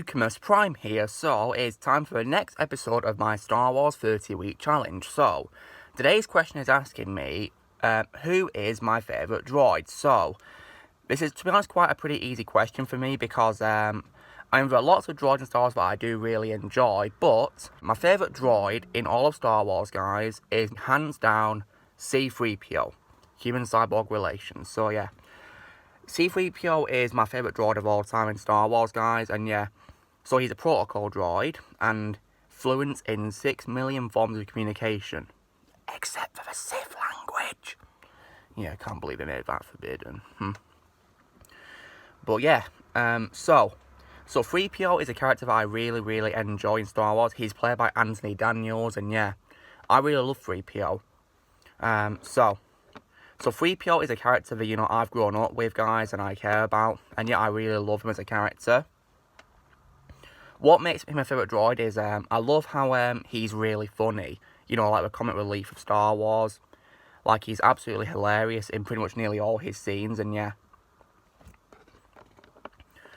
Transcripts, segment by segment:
Optimus Prime here, so it's time for the next episode of my Star Wars 30-week challenge. So, today's question is asking me, who is my favourite droid? So, this is, to be honest, quite a pretty easy question for me because there are lots of droids in Star Wars that I do really enjoy, but my favourite droid in all of Star Wars, guys, is hands down C-3PO, human-cyborg relations. So, yeah. C-3PO is my favourite droid of all time in Star Wars, guys, and yeah, so he's a protocol droid, and fluent in 6 million forms of communication, except for the Sith language. Yeah, I can't believe they made that forbidden. But yeah, so 3PO is a character that I really enjoy in Star Wars. He's played by Anthony Daniels, and yeah, I really love 3PO. So 3PO is a character that, I've grown up with, guys, and I care about. And yeah, I really love him as a character. What makes him my favourite droid is, I love how he's really funny. Like the comic relief of Star Wars. Like, he's absolutely hilarious in pretty much nearly all his scenes, and yeah.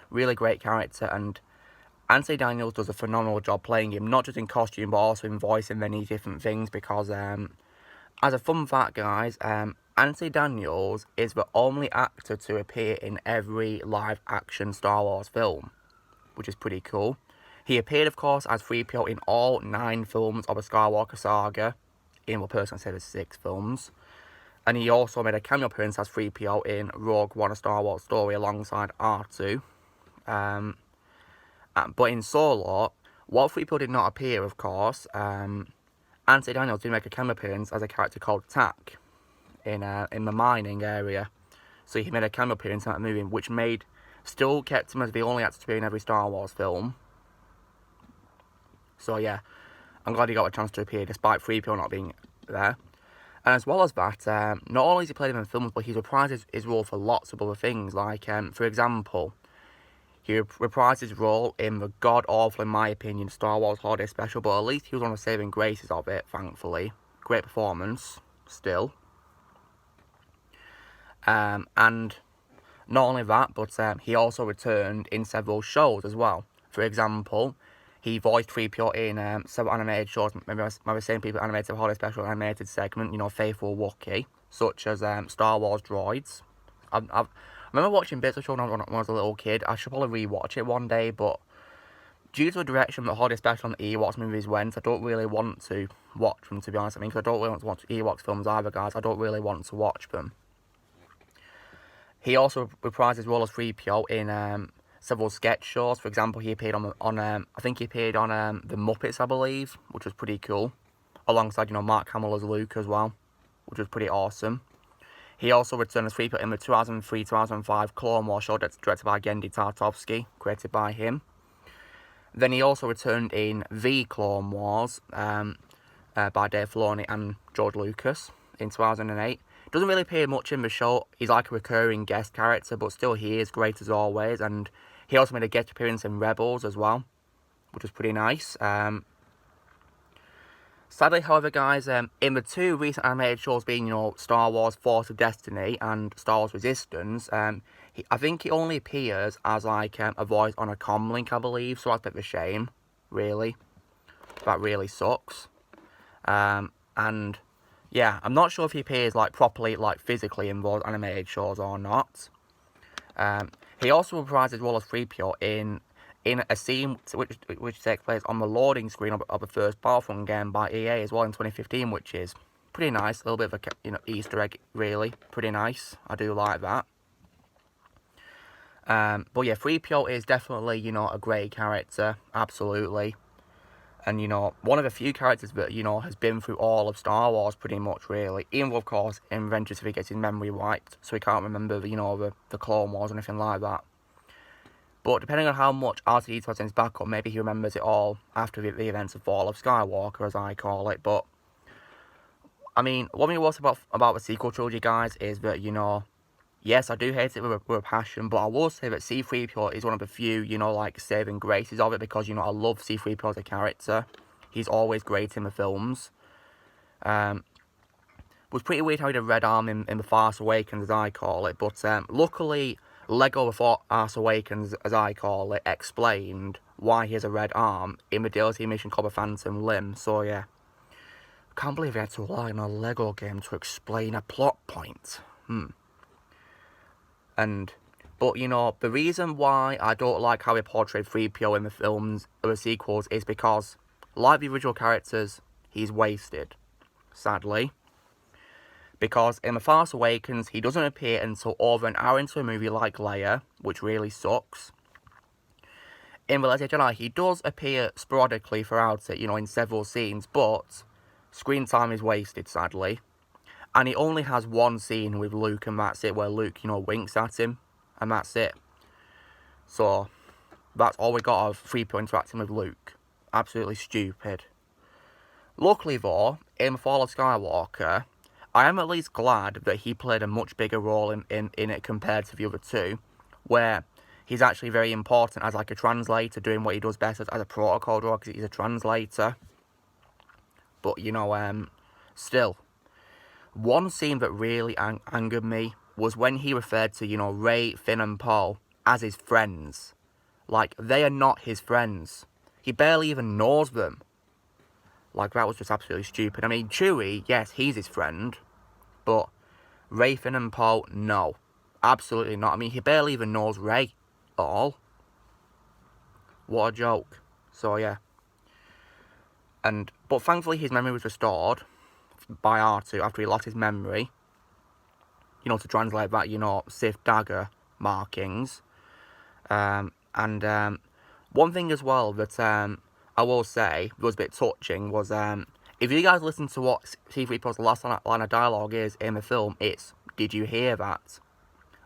Really great character, and Anthony Daniels does a phenomenal job playing him, not just in costume, but also in voice and many different things, because, as a fun fact, guys, Anthony Daniels is the only actor to appear in every live-action Star Wars film, which is pretty cool. He appeared, of course, as 3PO in all 9 films of the Skywalker saga, in what personally said is 6 films. And he also made a cameo appearance as 3PO in Rogue One, A Star Wars Story, alongside R2. But in Solo, while 3PO did not appear, of course, Anthony Daniels did make a cameo appearance as a character called Tak in the mining area. So he made a cameo appearance in that movie, which still kept him as the only actor to appear in every Star Wars film. So yeah, I'm glad he got a chance to appear despite 3PO not being there. And as well as that, not only has he played him in films, but he's reprised his role for lots of other things. Like, for example, he reprised his role in the god-awful, in my opinion, Star Wars Holiday Special, but at least he was one of the saving graces of it, thankfully. Great performance, still. And not only that, but he also returned in several shows as well. For example, he voiced 3PO in several animated shows, maybe the same people animated Holiday Special animated segment, Faithful Wookiee, such as Star Wars Droids. I remember watching bits of the show when I was a little kid. I should probably rewatch it one day, but due to the direction that Holiday Special and the Ewoks movies went, I don't really want to watch them, to be honest. Because I don't really want to watch Ewoks films either, guys. I don't really want to watch them. He also reprised his role as 3PO in several sketch shows. For example, he appeared on I think he appeared on The Muppets, I believe, which was pretty cool. Alongside, Mark Hamill as Luke as well, which was pretty awesome. He also returned as 3PO in the 2003-2005 Clone Wars show directed by Genndy Tartakovsky, created by him. Then he also returned in The Clone Wars by Dave Filoni and George Lucas in 2008. Doesn't really appear much in the show. He's like a recurring guest character, but still he is great as always. And he also made a guest appearance in Rebels as well, which was pretty nice. Sadly, however, guys, in the 2 recent animated shows being, Star Wars Force of Destiny and Star Wars Resistance, I think he only appears as, like, a voice on a comlink, I believe, so that's a bit of a shame, really. That really sucks. And yeah, I'm not sure if he appears, like, properly, like, physically in those animated shows or not. He also reprised his role as 3PO in a scene which takes place on the loading screen of the first Battlefront game by EA as well in 2015, which is pretty nice. A little bit of a Easter egg, really. Pretty nice. I do like that. But yeah, 3PO is definitely, a great character. Absolutely. And, one of the few characters that, has been through all of Star Wars, pretty much, really. Even though, of course, in Vengeance if he gets his memory wiped, so he can't remember, the Clone Wars or anything like that. But depending on how much R2-D2 has in his backup, maybe he remembers it all after the events of Fall of Skywalker, as I call it. But, I mean, what we will say about the sequel trilogy, guys, is that, yes, I do hate it with a passion, but I will say that C-3PO is one of the few, like, saving graces of it, because, I love C-3PO as a character. He's always great in the films. It was pretty weird how he did Red Arm in The Force Awakens, as I call it, but luckily, Lego The Force Awakens, as I call it, explained why he has a red arm in the DLC mission called the Phantom Limb. So yeah, I can't believe he had to rely on a Lego game to explain a plot point. But you know, the reason why I don't like how he portrayed 3PO in the films or the sequels is because, like the original characters, he's wasted, sadly. Because in The Force Awakens, he doesn't appear until over an hour into a movie like Leia, which really sucks. In The Last Jedi, he does appear sporadically throughout it, you know, in several scenes, but screen time is wasted, sadly. And he only has one scene with Luke, and that's it, where Luke, you know, winks at him, and that's it. So, that's all we got of 3PO interacting with Luke. Absolutely stupid. Luckily, though, in The Fall of Skywalker, I am at least glad that he played a much bigger role in it compared to the other two, where he's actually very important as like a translator, doing what he does best as a protocol droid, because he's a translator. But, you know, still, one scene that really angered me was when he referred to, you know, Rey, Finn and Poe as his friends. Like, they are not his friends. He barely even knows them. Like, that was just absolutely stupid. I mean, Chewie, yes, he's his friend. But Rey, Finn and Poe, no. Absolutely not. I mean, he barely even knows Rey at all. What a joke. So, yeah. But thankfully, his memory was restored by R2 after he lost his memory. You know, to translate that, you know, Sith dagger markings. One thing as well that I will say was a bit touching was, if you guys listen to what C-3PO's last line of dialogue is in the film, it's, "Did you hear that?"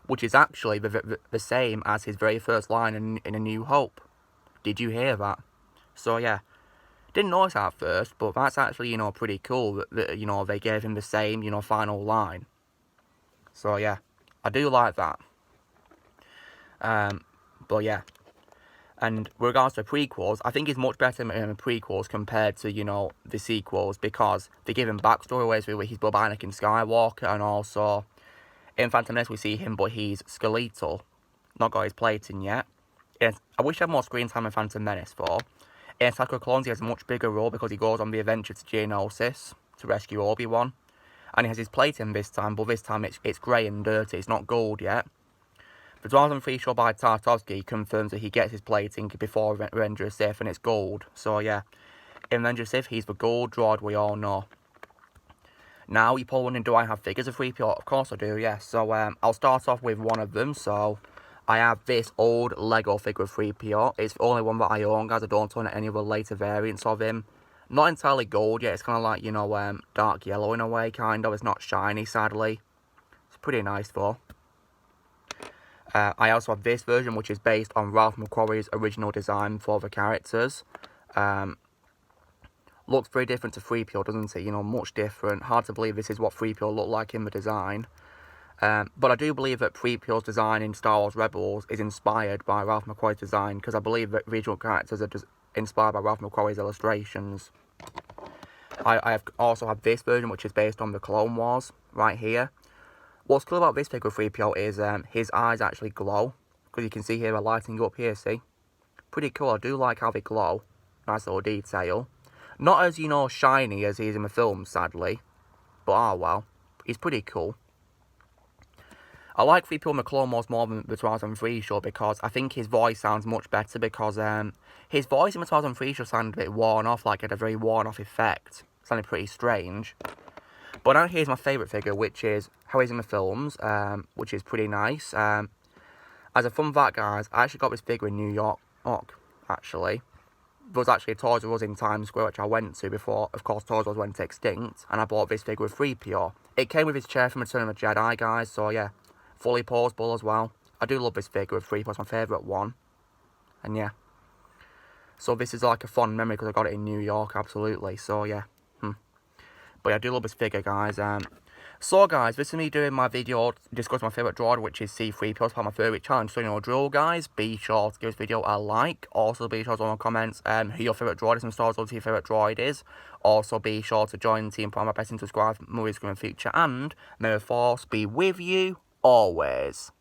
Which is actually the same as his very first line in A New Hope. Did you hear that? So yeah, didn't notice that at first, but that's actually, you know, pretty cool that you know, they gave him the same, you know, final line. So yeah, I do like that. But yeah. And with regards to prequels, I think it's much better in the prequels compared to, you know, the sequels, because they give him backstory ways where he's Anakin Skywalker, and also in Phantom Menace we see him, but he's skeletal. Not got his plating yet. I wish I had more screen time in Phantom Menace for. In Attack of the Clones, he has a much bigger role because he goes on the adventure to Geonosis to rescue Obi-Wan. And he has his plating this time, but this time it's grey and dirty, it's not gold yet. The 2003 show by Tartovsky confirms that he gets his plating before Revenge of the Sith, and it's gold. So yeah, in Revenge of the Sith, he's the gold droid we all know. Now, you're probably wondering, do I have figures of 3PO? Of course I do, yes. So I'll start off with one of them. So I have this old Lego figure of 3PO. It's the only one that I own, guys. I don't own any other later variants of him. Not entirely gold yet. It's kind of like, you know, dark yellow in a way, kind of. It's not shiny, sadly. It's pretty nice, though. I also have this version, which is based on Ralph McQuarrie's original design for the characters. Looks very different to 3PO, doesn't it? You know, much different. Hard to believe this is what 3PO looked like in the design. But I do believe that 3PO's design in Star Wars Rebels is inspired by Ralph McQuarrie's design, because I believe that regional characters are just inspired by Ralph McQuarrie's illustrations. I also have this version, which is based on the Clone Wars, right here. What's cool about this figure of 3PO is his eyes actually glow, because you can see here they're lighting up here, see? Pretty cool. I do like how they glow. Nice little detail. Not as, you know, shiny as he is in the film, sadly. But, ah, well. He's pretty cool. I like 3PO in the Clone Wars more than the 2003 show, because I think his voice sounds much better, because his voice in the 2003 show sounded a bit worn off, like it had a very worn off effect. Sounded pretty strange. But now here's my favourite figure, which is how he's in the films, which is pretty nice. As a fun fact, guys, I actually got this figure in New York, actually. There was actually a Toys R Us in Times Square, which I went to before, of course, Toys R Us went extinct, and I bought this figure with 3PO. It came with his chair from Return of the Jedi, guys, so yeah, fully poseable as well. I do love this figure with 3PO, it's my favourite one. And yeah. So this is like a fond memory, because I got it in New York, absolutely, so yeah. But yeah, I do love this figure, guys. So, guys, this is me doing my video discussing my favourite droid, which is C-3PO. It's part of my favourite challenge. So, you know, drill, guys. Be sure to give this video a like. Also, be sure to leave in the comments who your favourite droid is and stars who your favourite droid is. Also, be sure to join the team, put on my best and subscribe for movies going in the future. And may the Force be with you always.